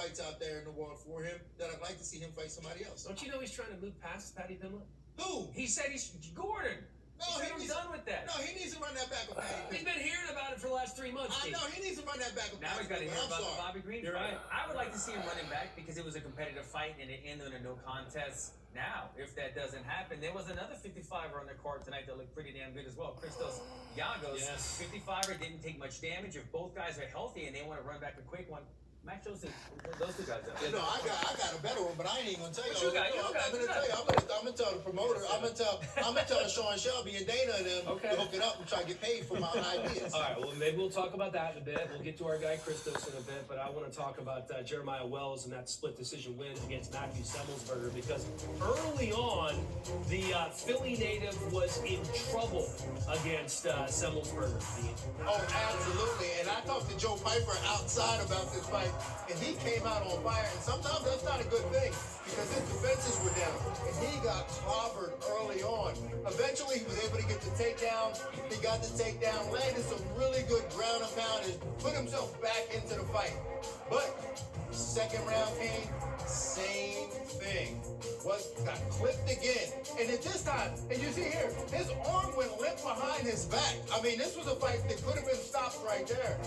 fights out there in the world for him that I'd like to see him fight somebody else. Don't you know he's trying to move past Paddy Pimblett? Who? He said he's Gordon. No, he said I'm done with that. No, he needs to run that back with Paddy Pimblett. He's been hearing about it for the last 3 months. I know, he needs to run that back with Now Paddy he's got to hear Pimblett. about the Bobby Green You're fight. right. I would like to see him running back because it was a competitive fight and it ended in a no contest. Now, if that doesn't happen, there was another 55er on the card tonight that looked pretty damn good as well. Christos Giagos, Yes. 55er, didn't take much damage. If both guys are healthy and they want to run back a quick one, Max those two guys up. No, I got a better one, but I ain't even gonna tell you. What you got? I'm not gonna tell you. I'm gonna tell the promoter. I'm gonna tell Sean Shelby and Dana and them to hook it up and try to get paid for my ideas. All right, well, maybe we'll talk about that in a bit. We'll get to our guy Christos in a bit, but I want to talk about Jeremiah Wells and that split decision win against Matthew Semmelsberger because early on, the Philly native was in trouble against Semmelsberger. Oh, absolutely. And I talked to Joe Piper outside about this fight, and he came out on fire. And sometimes that's not a good thing because his defenses were down, and he got clobbered early on. Eventually, he was able to get the takedown. He got the takedown, landed some really good ground and pound, and put himself back into the fight. But second round came, same thing. Got clipped again. And at this time, and you see here, his arm went limp behind his back. I mean, this was a fight that could have been stopped right there.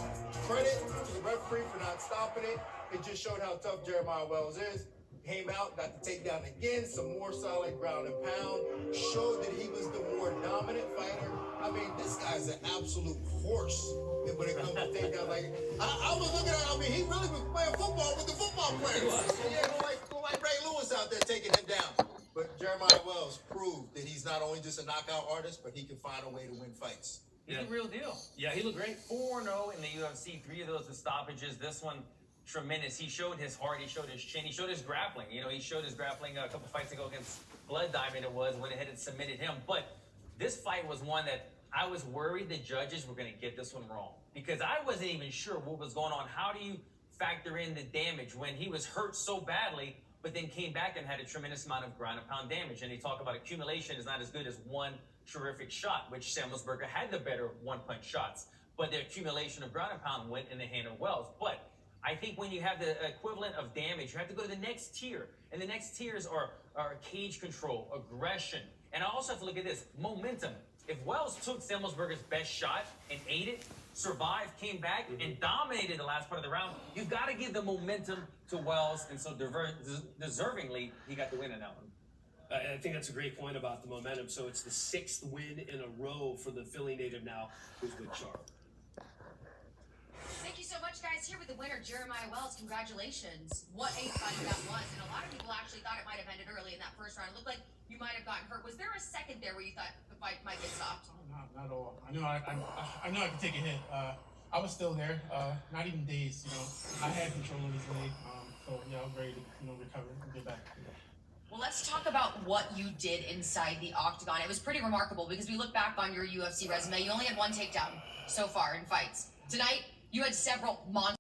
Credit to the referee for not stopping it. It just showed how tough Jeremiah Wells is. Came out, got the takedown again, some more solid ground and pound. Showed that he was the more dominant fighter. I mean, this guy's an absolute horse when it comes to takedown. Like, I was looking at him, I mean, he really was playing football with the football players. Yeah, go like Ray Lewis out there taking him down. But Jeremiah Wells proved that he's not only just a knockout artist, but he can find a way to win fights. He's the real deal. Yeah, he looked great. 4-0 in the UFC, 3 of those with stoppages. This one, tremendous. He showed his heart, he showed his chin, he showed his grappling. You know, he showed his grappling a couple fights ago against Blood Diamond went ahead and submitted him. But this fight was one that I was worried the judges were going to get this one wrong. Because I wasn't even sure what was going on. How do you factor in the damage when he was hurt so badly, but then came back and had a tremendous amount of ground and pound damage? And they talk about accumulation is not as good as one terrific shot, which Semmelsberger had the better one-punch shots. But the accumulation of ground and pound went in the hand of Wells. But I think when you have the equivalent of damage, you have to go to the next tier. And the next tiers are cage control, aggression. And I also have to look at this, momentum. If Wells took Semmelsberger's best shot and ate it, survived, came back, and dominated the last part of the round, you've got to give the momentum to Wells. And so deservingly, he got the win in that one. I think that's a great point about the momentum. So it's the 6th win in a row for the Philly native now, who's with Charles. Thank you so much, guys. Here with the winner, Jeremiah Wells. Congratulations. What a fight that was. And a lot of people actually thought it might have ended early in that first round. It looked like you might have gotten hurt. Was there a second there where you thought the fight might get stopped? Oh, not at all. I knew I could take a hit. I was still there, not even dazed. You know, I had control of his leg. So yeah, I was ready to recover and get back. Well, let's talk about what you did inside the octagon. It was pretty remarkable because we look back on your UFC resume. You only had one takedown so far in fights. Tonight, you had several monster